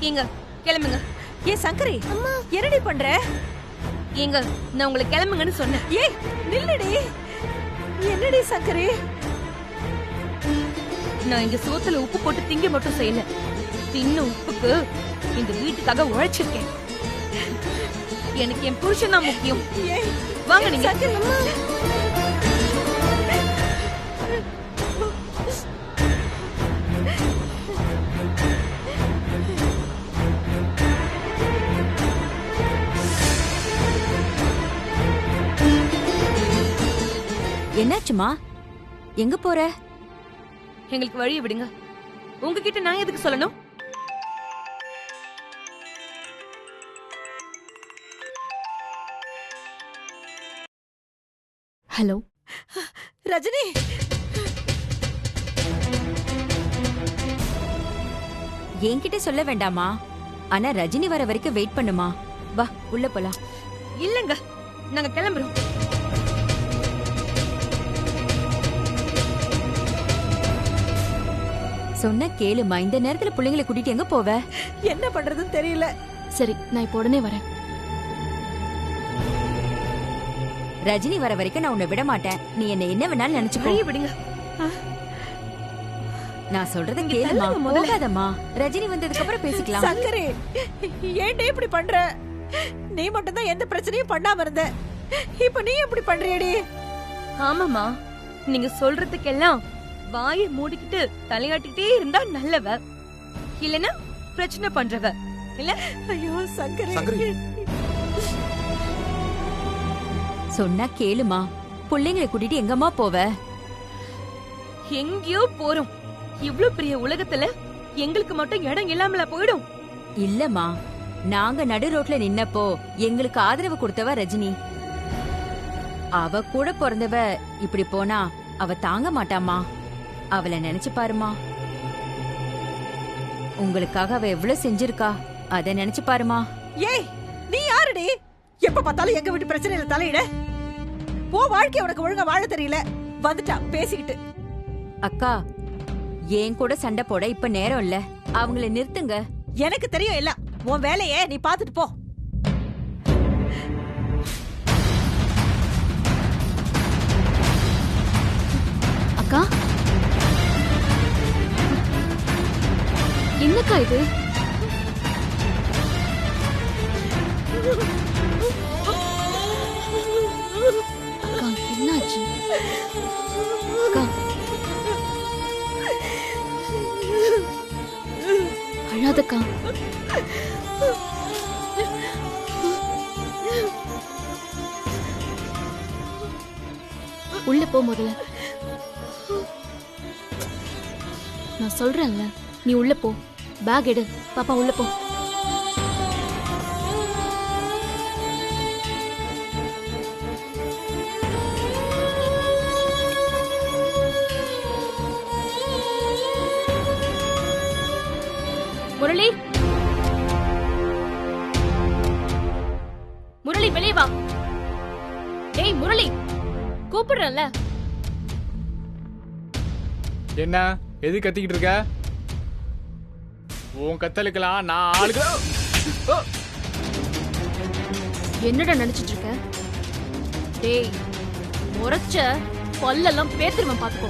ஏங்க கிளம்புங்க. ஏ சங்கரி, என்னடி பண்ற? ஏங்க நான் உங்களை கிளம்புங்கன்னு சொன்னேன். ஏய் நில்லுடி. என்னடி சங்கரி? நான் இங்க சோத்துல உப்பு போட்டு திங்க மட்டும் செய்யல. தின்ன உப்புக்கு இந்த வீட்டுக்காக உழைச்சிருக்கேன். எனக்கு என் புருஷன் தான் முக்கியம். ஏய் வாங்க நீங்க. சங்கரி, என்னாச்சுமா? எங்க போற? எங்களுக்கு வழியை விடுங்க. உங்ககிட்ட நான் எதுக்கு சொல்லணும்? ஹலோ ரஜினி. என்கிட்ட சொல்ல வேண்டாமா? ஆனா ரஜினி வர வரைக்கும் வெயிட் பண்ணுமா? வா உள்ள போலாம். இல்லங்க, நாங்க கிளம்புறோம். சொன்ன கேளுமா, இந்த நேரத்துல பிள்ளைங்களை கூட்டிட்டு எங்க போவ? என்ன பண்றதுன்னு தெரியல. சரி, நான் இப்போ உடனே வரேன். ரஜினி வர வரைக்கும் நான் உன்னை விட மாட்டேன். நீ என்ன என்ன வேணாலும் நினைச்சுக்கோ. வழியை விடுங்க. நான் சொல்றத கேளுமா, போகாதம்மா. ரஜினி வந்ததுக்கு அப்புறம் பேசிக்கலாம். சங்கரி, ஏன்டே இப்படி பண்ற? நீ மட்டும் தான் எந்த பிரச்சனையும் பண்ணாம இருந்த. இப்ப நீ எப்படி பண்றியடி? ஆமாமா, நீங்க சொல்றதுக்கெல்லாம் வாயை மூடிக்கிட்டு தலையாட்டிட்டே இருந்தா நல்லவ, இல்லனா பிரச்சனை பண்றவ இல்ல. ஐயோ சங்கரி. சொன்னா கேளுமா, பிள்ளைங்களை கூட்டிட்டு எங்கம்மா போவ? எங்கேயோ போறோம். இவ்ளோ பெரிய உலகத்துல எங்களுக்கு மட்டும் இடம் இல்லாமல போயிடும். இல்லம்மா, நாங்க நடு ரோட்ல நின்னப்போ எங்களுக்கு ஆதரவு கொடுத்தவ ரஜினி. அவ கூட பிறந்தவ இப்படி போனா அவ தாங்க மாட்டாமா. அவளை நினைச்சு பாருமா. உங்களுக்காக அவ எவ்வளவு செஞ்சிருக்கா, அத நினைச்சு பாருமா. ஏய் நீ யாருடி? எப்ப பார்த்தாலும் எங்க வீட்டு பிரச்சனையில தலையிட. போ, வாழ்க்கை உனக்கு ஒழுங்கா வாழ தெரியல. வந்துட்டா பேசிக்கிட்டு. அக்கா, ஏன் கூட சண்டை போட இப்ப நேரம் இல்ல. அவங்கள நிறுத்துங்க. எனக்கு தெரியும் எல்லாம். உன் வேலையை நீ பாத்துட்டு போ. அக்கா, என்னக்கா இது? அக்கா என்னாச்சு? அக்கா அழாதக்கா. உள்ள போ முதல்ல. நான் சொல்றேன்ல, நீ உள்ள போ. பேக் எடு. பாப்பா உள்ள போ. முரளி, முரளி வெளியே வா. டேய் முரளி, கூப்பிடுறேன்ல. என்ன எது கத்திக்கிட்டு இருக்க? உன் கத்தலுக்கலாம் நான் ஆளுக்கு. என்னடா நினைச்சிட்டு இருக்க? டேய், முறைச்ச பல்லெல்லாம் பேத்துருவன் பாத்துக்கோ.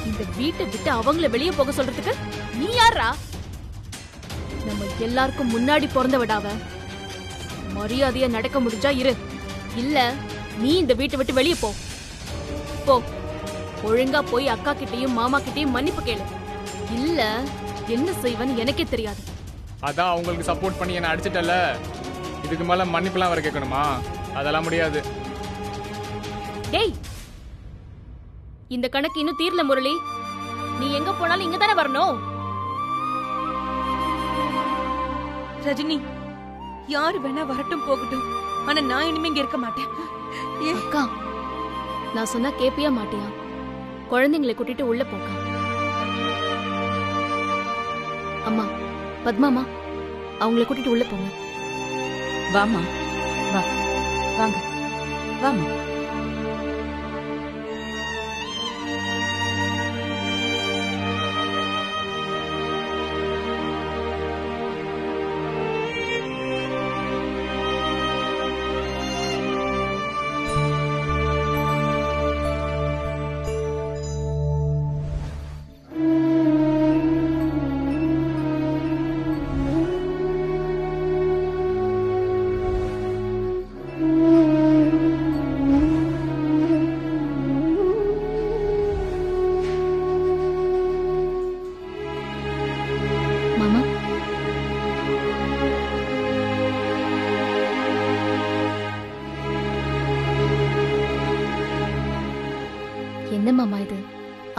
இந்த வீட்டை விட்டு அவங்கள வெளியே போக சொல்றதுக்கு நீ யாரா? நம்ம எல்லாருக்கும் முன்னாடி பிறந்தவடாவ. மரியாதையா நடக்க முடிஞ்சா இரு, இல்ல நீ இந்த வீட்டை விட்டு வெளியே போ. போ, ஒழுங்கா போய் அக்கா கிட்டயும் மாமா கிட்டயும் மன்னிப்பு கேளு. இல்ல என்ன செய்வன்னு எனக்கே தெரியாது. அதான் அவங்களுக்கு சப்போர்ட் பண்ணி என்ன அடிச்சிட்டல. இதுக்கு மேல மன்னிப்புலாம் வர கேட்கணுமா? அதெல்லாம் முடியாது. டேய், இந்த கணக்கு இன்னும் தீரல முரளி. நீ எங்க போனாலும் இங்க தானே வரணும். ரஜினி, யாரு வேணா வரட்டும் போகட்டும், ஆனா நான் இனிமே இங்க இருக்க மாட்டேன். அக்கா, நான் சொன்னா கேப்பியா மாட்டியா? குழந்தைங்களை கூட்டிட்டு உள்ள போக்கா. அம்மா, பத்மாமா, அவங்கள கூட்டிட்டு உள்ள போங்க. வாமா, வா, வாங்க, வாமா.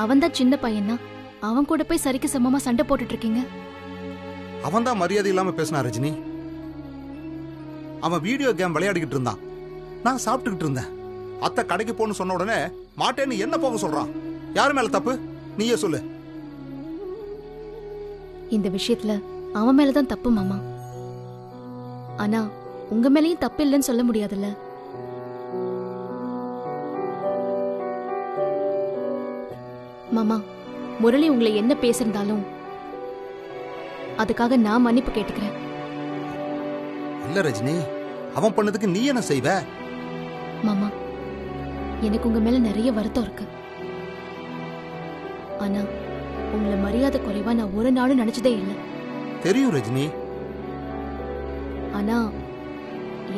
அவன் தான் சின்ன பையனா, அவன் கூட போய் சரிக்கு சமமா சண்டை போட்டுட்டு இருக்கீங்க. அவன் தான் மரியாதை இல்லாம பேசினா ரஜினி. அவன் வீடியோ கேம் விளையாடிக்கிட்டு இருந்தான், நான் சாப்பிட்டுக்கிட்டு இருந்தேன். அத்தை கடைக்கு போன்னு சொன்ன உடனே மாட்டேன்னு என்ன போக சொல்றான். யாரு மேல தப்பு, நீயே சொல்லு. இந்த விஷயத்துல அவன் மேலதான் தப்பு மாமா. ஆனா உங்க மேலயும் தப்பு இல்லைன்னு சொல்ல முடியாதுல்ல. மாமா, முரளி உங்களை என்ன பேசிருந்தாலும் அதுக்காக நான் மன்னிப்பு கேட்டுக்கிறேன். இல்ல ரஜினி, அவன் பண்ணதுக்கு நீ என்ன செய்வ? மாமா, எனக்கு உங்க மேல நிறைய வருத்தம் இருக்கு. ஆனா உங்களை மரியாதை குறைவா நான் ஒரு நாளும் நினைச்சதே இல்லை. தெரியும் ரஜினி. ஆனா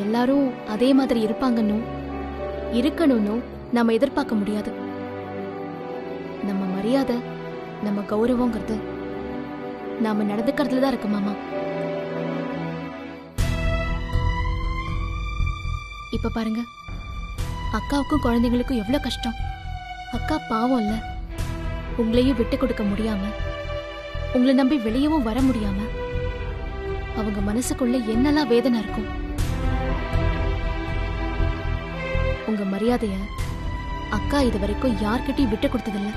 எல்லாரும் அதே மாதிரி இருப்பாங்கன்னு இருக்கணும்னு நாம எதிர்பார்க்க முடியாது. நம்ம மரியாதை, நம்ம கௌரவங்கிறது நாம நடந்துக்கிறதுல தான் இருக்கு மாமா. இப்ப பாருங்க, அக்காவுக்கும் குழந்தைங்களுக்கும் எவ்வளவு கஷ்டம். அக்கா பாவம் இல்ல, உங்களையும் விட்டு கொடுக்க முடியாம, உங்களை நம்பி வெளியவும் வர முடியாம அவங்க மனசுக்குள்ள என்னெல்லாம் வேதனை இருக்கும். உங்க மரியாதைய அக்கா இது வரைக்கும் யார்கிட்டயும் விட்டு கொடுத்ததில்ல.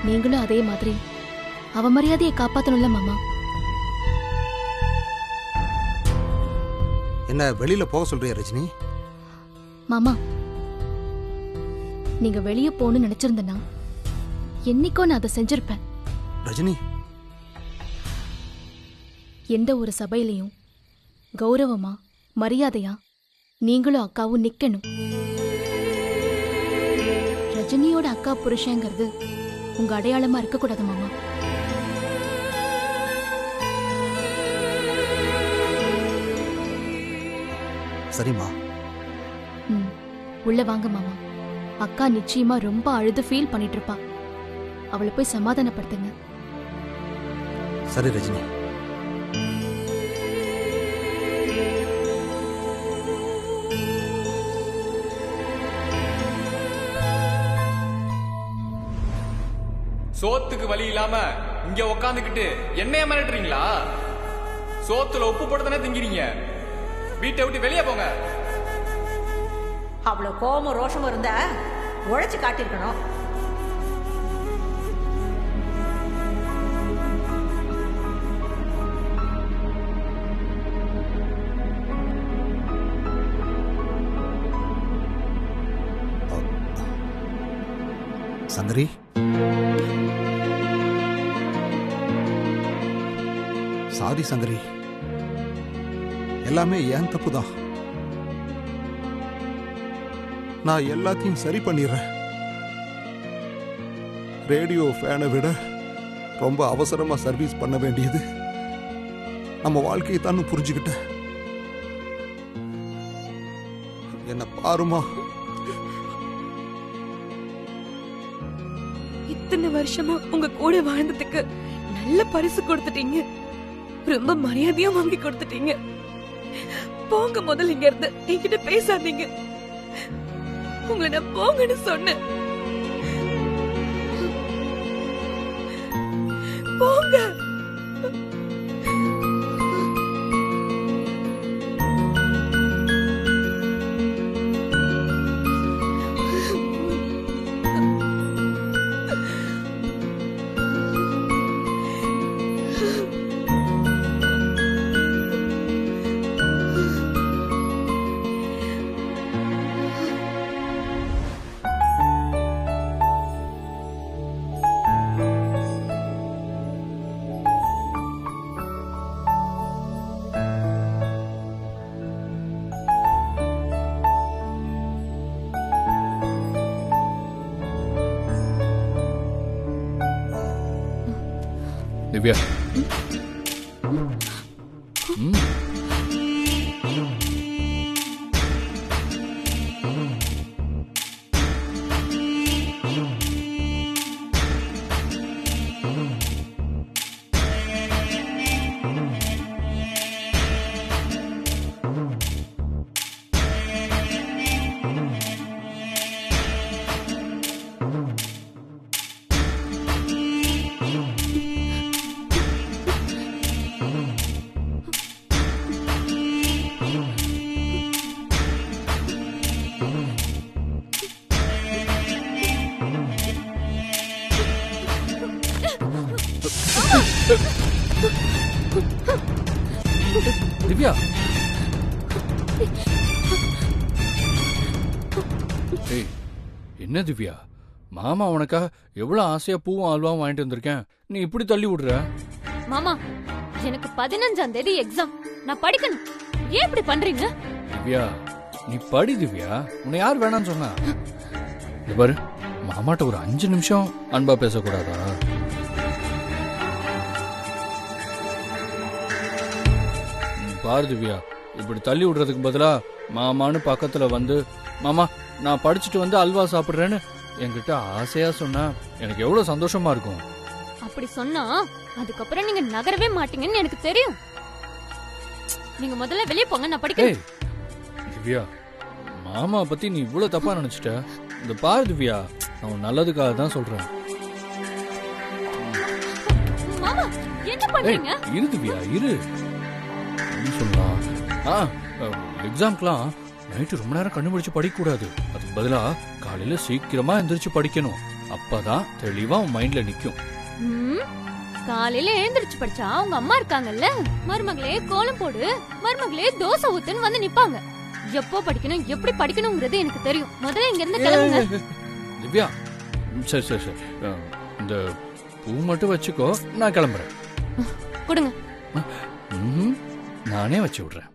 நீங்களும் அதே மாதிரி அவ மரியாதையை காப்பாத்தணும்ல மாமா. என்ன வெளியில போக சொல்றியா ரஜினி? மாமா, நீங்க வெளியே போகணும்னு நினைச்சிருந்தனா என்னைக்கோ நான் அதை செஞ்சிருப்பேன். ரஜினி, எந்த ஒரு சபையிலையும் கௌரவமா மரியாதையா நீங்களும் அக்காவும் நிக்கணும். ரஜினியோட அக்கா புருஷங்கிறது உங்க அடையாளமா இருக்க கூடாது மாமா. சரிம்மா. உள்ள வாங்க மாமா. அக்கா நிச்சயமா ரொம்ப அழுது ஃபீல் பண்ணிட்டு இருப்பா. அவளை போய் சமாதானப்படுத்துங்க. சரி ரஜினி. சோத்துக்கு வழி இல்லாம இங்க உக்காந்துக்கிட்டு என்னைய மிரட்டுறீங்களா? சோத்துல உப்பு போட்டு தானே திங்கிறீங்க. வீட்டை விட்டு வெளியே போங்க. அவ்வளவு கோபம் ரோஷமும் இருந்தா உழைச்சு காட்டியிருக்கணும். சங்கரி, சாரி சங்கரி, எல்லாமே ஏன் தப்புதான். நான் எல்லாத்தையும் சரி பண்ணிடுறேன். ரேடியோ ஃபேனை விட ரொம்ப அவசரமா சர்வீஸ் பண்ண வேண்டியது நம்ம வாழ்க்கையை தான் புரிஞ்சுக்கிட்டேன். என்ன பாருமா, இத்தனை வருஷமா உங்க கூட வாழ்ந்ததுக்கு நல்ல பரிசு கொடுத்துட்டீங்க. ரொம்ப மரியாதையா வாங்கி கொடுத்துட்டீங்க. போங்க, முதல்ல இங்க இருந்து என்கிட்ட பேசாதீங்க. உங்களை நான் போங்கன்னு சொன்னேன். போங்க. திவ்யா, திவ்யா ஏய் என்ன திவ்யா, மாமா உனக்காக எவ்வளவு ஆசையா பூவும் அல்வாவும் வாங்கிட்டு வந்திருக்கேன், நீ இப்படி தள்ளி விடுற? மாமா எனக்கு 15ஆம் தேதி எக்ஸாம், நான் படிக்கணும். ஏன் இப்படி பண்றீங்க? திவ்யா நீ படி திவ்யா, உன்னை யார் வேணான்னு சொன்னா? இது பாரு, மாமாட்ட ஒரு 5 நிமிஷம் அன்பா பேசக்கூடாதா? பாரு திவ்யா, இப்படி தள்ளி விடுறதுக்கு பதிலா மாமான்னு பக்கத்துல வந்து மாமா நான் படிச்சுட்டு வந்து அல்வா சாப்பிடுறேன்னு என்கிட்ட ஆசையா சொன்னா எனக்கு எவ்வளவு சந்தோஷமா இருக்கும். அப்படி சொன்னா அதுக்கப்புறம் நீங்க நகரவே மாட்டீங்கன்னு எனக்கு தெரியும். நீங்க முதல்ல வெளியே போங்க, நான் படிக்கிறேன். திவ்யா, மாமா பத்தி நீ இவ்வளவு தப்பா நினைச்சிட்ட. இந்த பாரு திவ்யா, நான் நல்லதுக்காக தான் சொல்றேன். மாமா என்ன பண்றீங்க? இரு திவ்யா இரு. சொல்லலாம் எக்ஸாம்க்குலாம் நைட்டு ரொம்ப நேரம் கண்ணு முடிச்சு படிக்க கூடாது. அதுக்கு பதிலா காலையில சீக்கிரமா எந்திரிச்சு படிக்கணும். அப்பதான் தெளிவா உன் மைண்ட்ல நிக்கும். காலையில எழுந்திருச்சு படிச்சா உங்க அம்மா இருக்காங்கல்ல, மருமகளே கோலம் போடு, மருமகளே தோசை ஊத்துன்னு வந்து நிப்பாங்க. எப்போ படிக்கணும் எப்படி படிக்கணும்ங்கிறது எனக்கு தெரியும். முதல்ல இங்க இருந்து கிளம்புங்க. திவ்யா சரி சரி சரி, இந்த பூ மட்டும் வச்சுக்கோ, நான் கிளம்புறேன். கொடுங்க. நானே வச்சு விடுறேன்.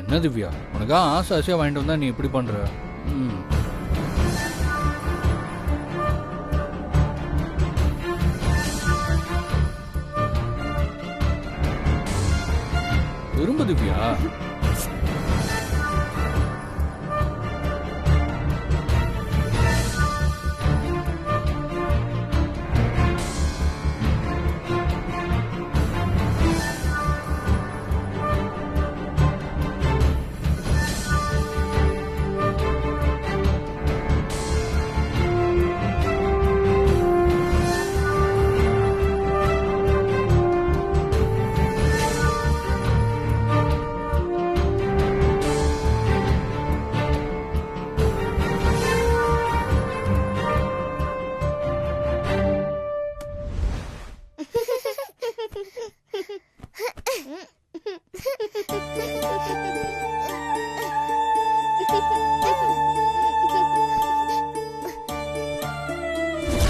என்ன திவ்யா, உனக்கா ஆசை ஆசையா வாங்கிட்டு வந்தா நீ இப்படி பண்ற? திரும்ப திவ்யா.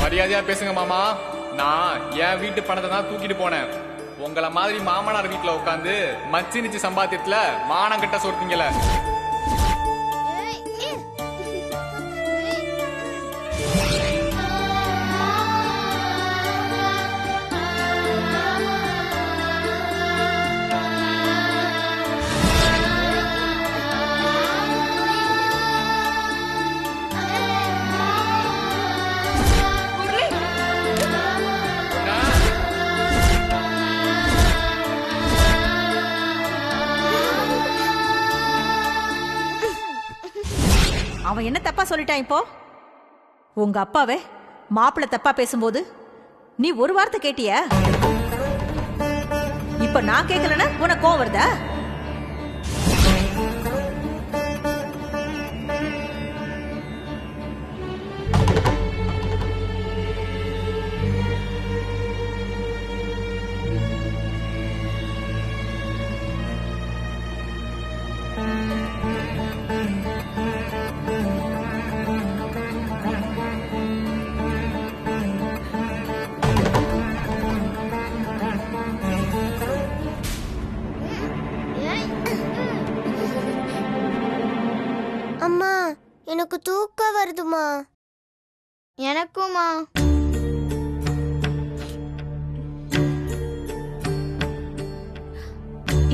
மரியாதையா பேசுங்க மாமா. நான் என் வீட்டு பணத்தை தான் தூக்கிட்டு போனேன். உங்களை மாதிரி மாமனார் வீட்டுல உட்காந்து மச்சி நிச்சு சம்பாத்தியத்துல மானம் கட்ட சொல்றீங்கள. அவன் என்ன தப்பா சொல்லிட்டான் இப்போ? உங்க அப்பாவே மாப்பிள்ளை தப்பா பேசும்போது நீ ஒரு வார்த்தை கேட்டியா? இப்ப நான் கேட்கலன்னா உனக்கு கோவம் வருதா? அம்மா எனக்கு தூக்கம் வருதுமா. எனக்குமா.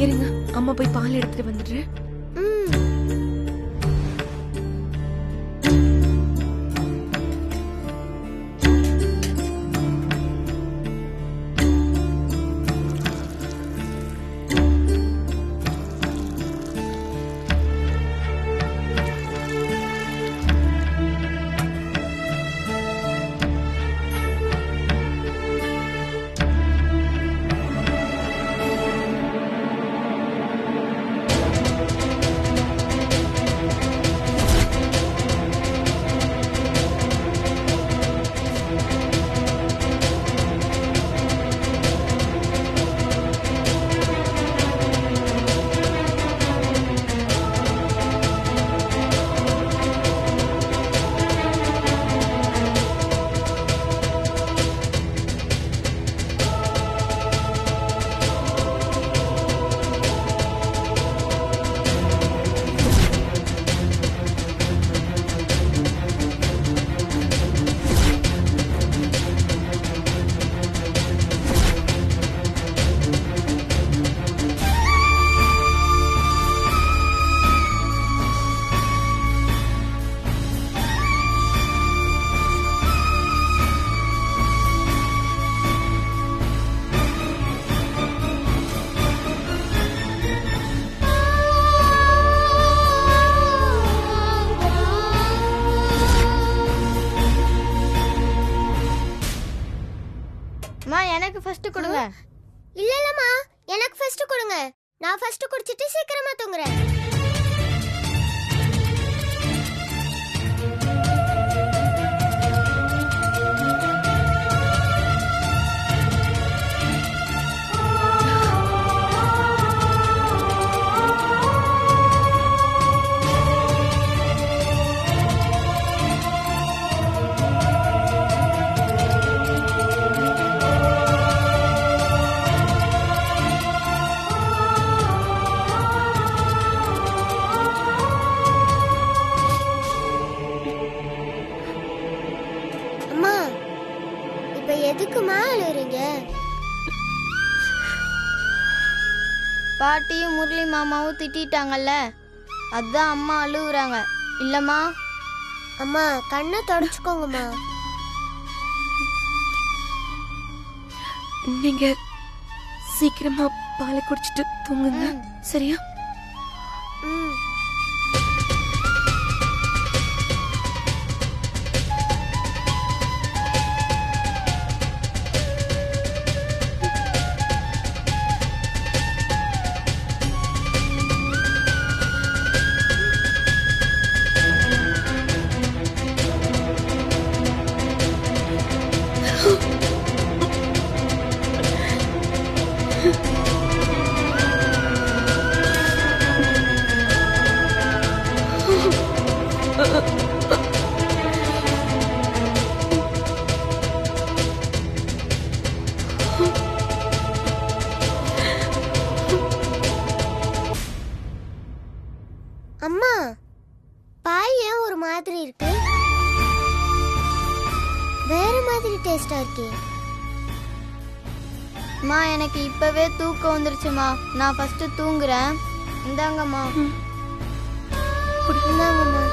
இருங்க, அம்மா போய் பால் எடுத்துட்டு வந்துடுறேன். எனக்கு ஃபர்ஸ்ட் கொடுங்க. இல்ல இல்லம்மா, எனக்கு ஃபர்ஸ்ட் கொடுங்க. நான் ஃபர்ஸ்ட் குடிச்சிட்டு சீக்கிரமா தூங்குறேன். அம்மா, இப்ப எதுக்குமா அழுறீங்க? பாட்டியும் முரளி மாமாவும் திட்டிட்டாங்கல்ல, அதான் அம்மா அழுகுறாங்க. இல்லம்மா? அம்மா, கண்ணை தொடச்சுக்கோங்கம்மா. நீங்க சீக்கிரமா பாலை குடிச்சிட்டு தூங்குங்க, சரியா? ம். அம்மா, பால் ஏன் ஒரு மாதிரி இருக்கு? வேற மாதிரி டேஸ்டா இருக்கே. அம்மா, எனக்கு இப்பவே தூக்கம் வந்துருச்சுமா. நான் ஃபர்ஸ்ட் தூங்குறேன். இந்தாங்கம்மா. இந்தாங்கம்மா.